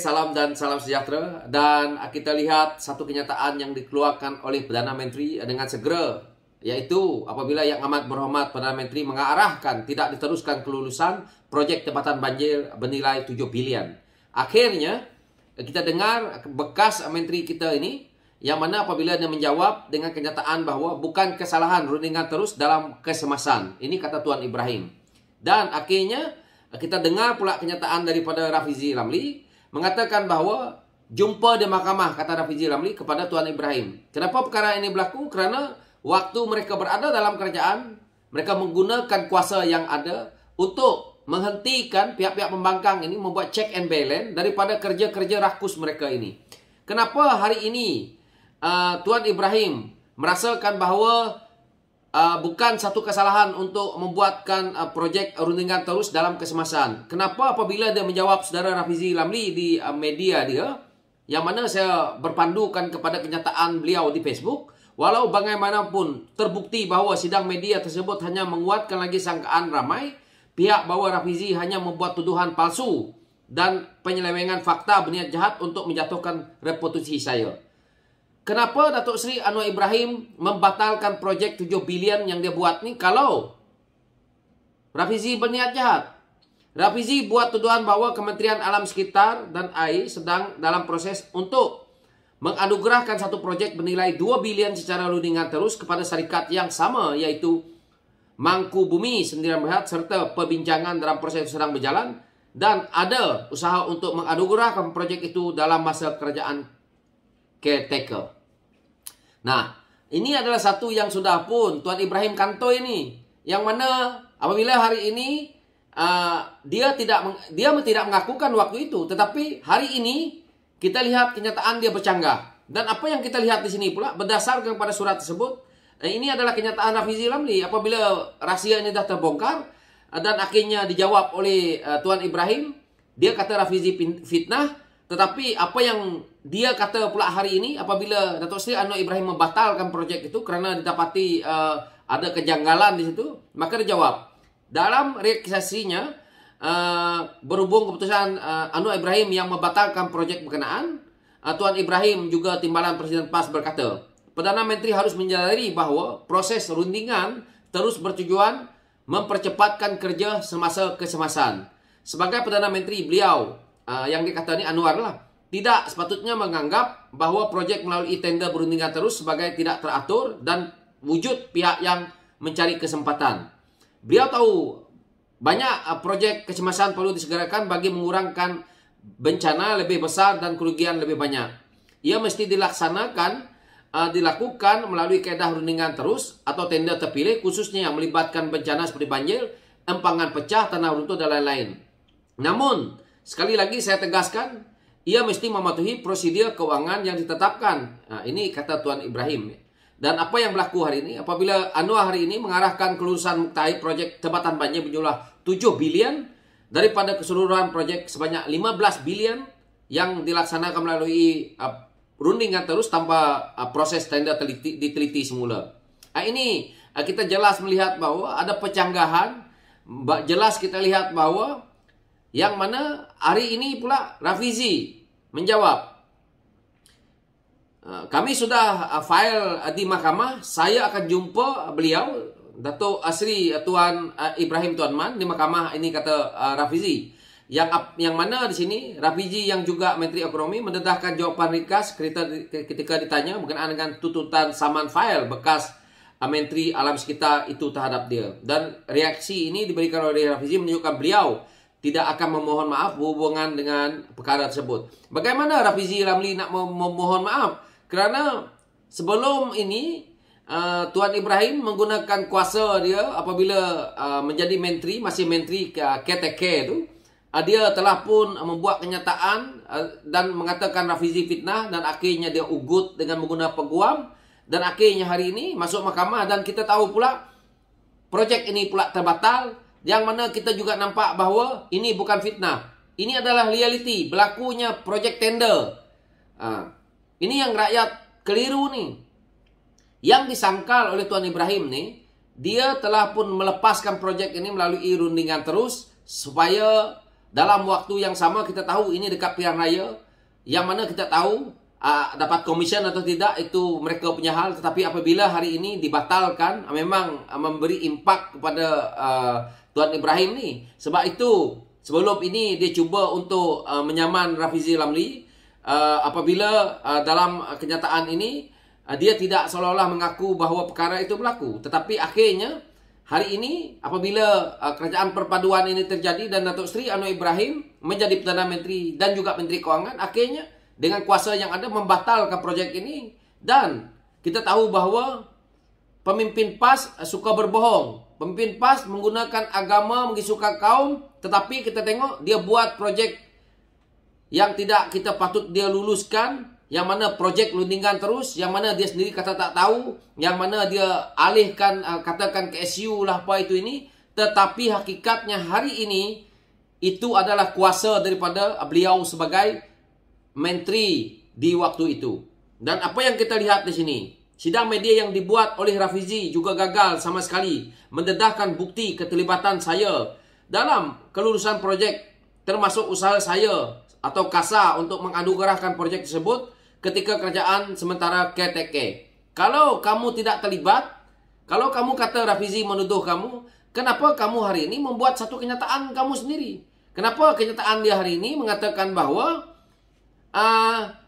Salam dan salam sejahtera. Dan kita lihat satu kenyataan yang dikeluarkan oleh Perdana Menteri dengan segera, yaitu apabila Yang Amat Berhormat Perdana Menteri mengarahkan tidak diteruskan kelulusan projek tempatan banjir bernilai 7 bilion. Akhirnya kita dengar bekas menteri kita ini, yang mana apabila dia menjawab dengan kenyataan bahawa bukan kesalahan rundingan terus dalam kesemasan. Ini kata Tuan Ibrahim. Dan akhirnya kita dengar pula kenyataan daripada Rafizi Ramli mengatakan bahawa jumpa di mahkamah, kata Rafizi Ramli kepada Tuan Ibrahim. Kenapa perkara ini berlaku? Kerana waktu mereka berada dalam kerajaan, mereka menggunakan kuasa yang ada untuk menghentikan pihak-pihak pembangkang ini membuat check and balance daripada kerja-kerja rakus mereka ini. Kenapa hari ini Tuan Ibrahim merasakan bahawa bukan satu kesalahan untuk membuatkan projek rundingan terus dalam kesemasan? Kenapa apabila dia menjawab saudara Rafizi Ramli di media dia, yang mana saya berpandukan kepada kenyataan beliau di Facebook, walau bagaimanapun terbukti bahawa sidang media tersebut hanya menguatkan lagi sangkaan ramai pihak bahawa Rafizi hanya membuat tuduhan palsu dan penyelewengan fakta berniat jahat untuk menjatuhkan reputasi saya. Kenapa Datuk Seri Anwar Ibrahim membatalkan projek 7 bilion yang dia buat ni kalau Rafizi berniat jahat? Rafizi buat tuduhan bahawa Kementerian Alam Sekitar dan Air sedang dalam proses untuk menganugerahkan satu projek bernilai 2 bilion secara rundingan terus kepada syarikat yang sama, iaitu Mangku Bumi Sendirian Berhad, serta perbincangan dalam proses sedang berjalan dan ada usaha untuk menganugerahkan projek itu dalam masa kerajaan caretaker. Nah, ini adalah satu yang sudah pun Tuan Ibrahim kantoi ini, yang mana apabila hari ini dia tidak mengakukan waktu itu, tetapi hari ini kita lihat kenyataan dia bercanggah. Dan apa yang kita lihat di sini pula berdasarkan pada surat tersebut, ini adalah kenyataan Rafizi Ramli apabila rahsia ini dah terbongkar dan akhirnya dijawab oleh Tuan Ibrahim. Dia kata Rafizi fitnah, tetapi apa yang dia kata pula hari ini apabila Datuk Seri Anwar Ibrahim membatalkan projek itu kerana didapati ada kejanggalan di situ, maka dia jawab dalam reaksesinya berhubung keputusan Anwar Ibrahim yang membatalkan projek berkenaan. Tuan Ibrahim juga Timbalan Presiden PAS berkata, Perdana Menteri harus menyadari bahawa proses rundingan terus bertujuan mempercepatkan kerja semasa kesemasan. Sebagai Perdana Menteri, beliau yang dikata ni Anwar lah, tidak sepatutnya menganggap bahawa projek melalui tender berundingan terus sebagai tidak teratur dan wujud pihak yang mencari kesempatan. Beliau tahu banyak projek kecemasan perlu disegerakan bagi mengurangkan bencana lebih besar dan kerugian lebih banyak. Ia mesti dilakukan melalui kaedah rundingan terus atau tender terpilih, khususnya yang melibatkan bencana seperti banjir, empangan pecah, tanah runtuh dan lain-lain. Namun, sekali lagi saya tegaskan, ia mesti mematuhi prosedur keuangan yang ditetapkan. Ini kata Tuan Ibrahim. Dan apa yang berlaku hari ini, apabila Anwar hari ini mengarahkan kelulusan muktaid projek tempatan banjir berjumlah 7 bilion daripada keseluruhan projek sebanyak 15 bilion yang dilaksanakan melalui rundingan terus tanpa proses tender diteliti semula. Ini kita jelas melihat bahawa ada pecanggahan. Jelas kita lihat bahawa yang mana hari ini pula Rafizi menjawab, kami sudah file di mahkamah, saya akan jumpa beliau Datuk Seri Tuan Ibrahim Tuan Man di mahkamah ini, kata Rafizi. Yang mana di sini Rafizi yang juga Menteri Ekonomi mendedahkan jawapan ringkas ketika ditanya berkenaan dengan tuntutan saman file bekas Menteri Alam Sekitar itu terhadap dia. Dan reaksi ini diberikan oleh Rafizi menunjukkan beliau tidak akan memohon maaf berhubungan dengan perkara tersebut. Bagaimana Rafizi Ramli nak memohon maaf? Kerana sebelum ini Tuan Ibrahim menggunakan kuasa dia apabila menjadi menteri, masih menteri caretaker itu, dia telah pun membuat kenyataan dan mengatakan Rafizi fitnah, dan akhirnya dia ugut dengan menggunakan peguam, dan akhirnya hari ini masuk mahkamah. Dan kita tahu pula projek ini pula terbatal, yang mana kita juga nampak bahawa ini bukan fitnah, ini adalah realiti berlakunya projek tender. Ini yang rakyat keliru ni. Yang disangkal oleh Tuan Ibrahim ni, dia telah pun melepaskan projek ini melalui rundingan terus supaya dalam waktu yang sama kita tahu ini dekat pilihan raya, yang mana kita tahu dapat komisen atau tidak itu mereka punya hal. Tetapi apabila hari ini dibatalkan, memang memberi impak kepada Tuan Ibrahim ni. Sebab itu sebelum ini dia cuba untuk menyaman Rafizi Ramli. Apabila dalam kenyataan ini dia tidak seolah-olah mengaku bahawa perkara itu berlaku. Tetapi akhirnya hari ini apabila kerajaan perpaduan ini terjadi dan Datuk Seri Anwar Ibrahim menjadi Perdana Menteri dan juga Menteri Kewangan, akhirnya dengan kuasa yang ada membatalkan projek ini. Dan kita tahu bahawa pemimpin PAS suka berbohong. Pemimpin PAS menggunakan agama mengisukan kaum, tetapi kita tengok dia buat projek yang tidak kita patut dia luluskan, yang mana projek lundingan terus, yang mana dia sendiri kata tak tahu, yang mana dia alihkan katakan ke SU lah apa itu ini. Tetapi hakikatnya hari ini itu adalah kuasa daripada beliau sebagai menteri di waktu itu. Dan apa yang kita lihat di sini, sidang media yang dibuat oleh Rafizi juga gagal sama sekali mendedahkan bukti keterlibatan saya dalam kelulusan projek, termasuk usaha saya atau KASA untuk menganugerahkan projek tersebut ketika kerajaan sementara caretaker. Kalau kamu tidak terlibat, kalau kamu kata Rafizi menuduh kamu, kenapa kamu hari ini membuat satu kenyataan kamu sendiri? Kenapa kenyataan dia hari ini mengatakan bahawa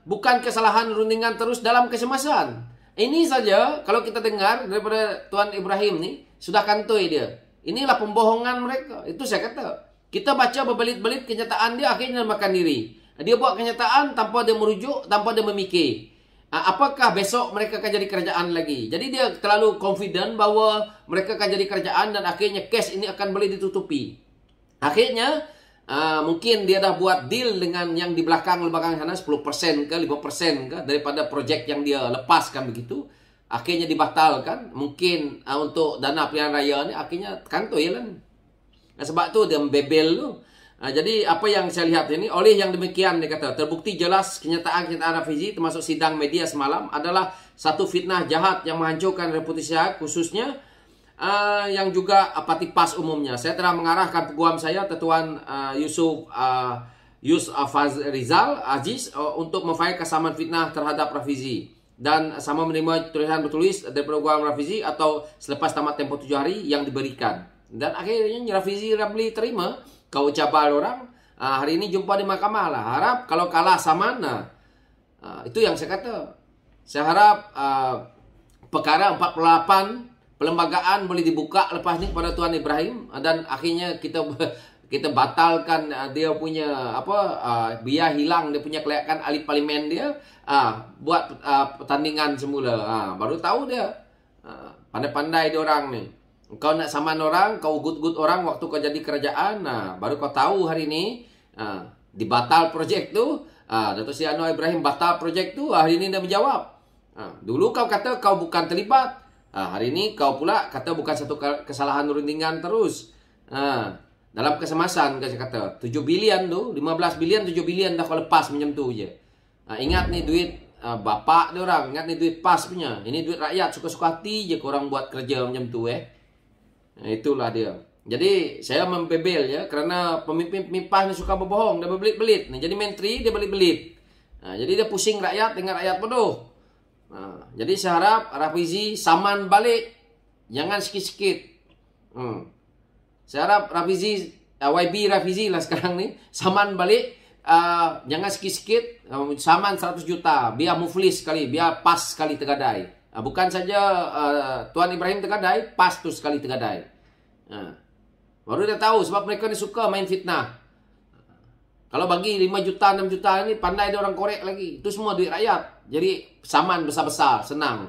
bukan kesalahan rundingan terus dalam kesemasan? Ini saja kalau kita dengar daripada Tuan Ibrahim ni, sudah kantoi dia. Inilah pembohongan mereka. Itu saya kata. Kita baca berbelit-belit kenyataan dia, akhirnya makan diri. Dia buat kenyataan tanpa dia merujuk, tanpa dia memikir. Apakah besok mereka akan jadi kerajaan lagi? Jadi dia terlalu confident bahawa mereka akan jadi kerajaan dan akhirnya kes ini akan boleh ditutupi. Akhirnya, mungkin dia dah buat deal dengan yang di belakang sana 10% ke 5% ke daripada projek yang dia lepaskan begitu. Akhirnya dibatalkan. Mungkin untuk dana pilihan raya ni akhirnya kantoi lah. Sebab tu dia membebel tu. Jadi apa yang saya lihat ini, oleh yang demikian dia kata, terbukti jelas kenyataan Rafizi termasuk sidang media semalam adalah satu fitnah jahat yang menghancurkan reputasi saya, khususnya yang juga parti PAS umumnya. Saya telah mengarahkan peguam saya, Tuan Yusuf Rizal Aziz, untuk memfail kesamaan fitnah terhadap Rafizi. Dan sama menerima tulisan bertulis dari peguam Rafizi atau selepas tamat tempoh 7 hari yang diberikan. Dan akhirnya Rafizi Ramli terima kau ucapan orang. Hari ini jumpa di mahkamah lah. Harap kalau kalah saman, itu yang saya kata. Saya harap perkara 48 perlembagaan boleh dibuka lepas ni kepada Tuan Ibrahim, dan akhirnya kita batalkan dia punya biar hilang dia punya kelayakan ahli parlimen dia, buat pertandingan semula. Baru tahu dia pandai-pandai dia orang ni. Kau nak saman orang, kau gut-gut orang waktu kau jadi kerajaan, baru kau tahu hari ni dibatal projek tu. Datuk Seri Anwar Ibrahim batal projek tu, hari ni dia menjawab. Dulu kau kata kau bukan terlibat, hari ni kau pula kata bukan satu kesalahan rundingan terus. Dalam kesemasan saya kata 7 bilion tu, 15 bilion, 7 bilion dah kau lepas macam tu je. Ingat ni duit bapak dia orang, ingat ni duit PAS punya. Ini duit rakyat, suka-suka hati je korang buat kerja macam tu itulah dia. Jadi saya membebel ya, kerana pemimpin-pemimpin PAS ni suka berbohong, dia berbelit-belit. Jadi menteri dia belit-belit. Jadi dia pusing rakyat dengan rakyat bodoh. Jadi saya harap Rafizi saman balik, jangan sikit-sikit. Saya harap Rafizi, YB Rafizi lah sekarang ni, saman balik, jangan sikit-sikit, saman 100 juta, biar muflis sekali, biar PAS sekali tergadai. Bukan saja Tuan Ibrahim tergadai, PAS tu sekali tergadai. Baru dia tahu, sebab mereka ni suka main fitnah. Kalau bagi 5 juta, 6 juta ni, pandai dia orang korek lagi. Itu semua duit rakyat. Jadi saman besar-besar, senang.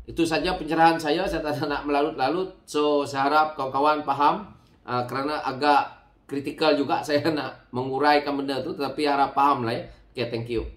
Itu saja pencerahan saya tak nak melalut-lalut. So saya harap kawan-kawan faham, kerana agak kritikal juga saya nak menguraikan benda tu, tetapi harap faham lah ya. Okay, thank you.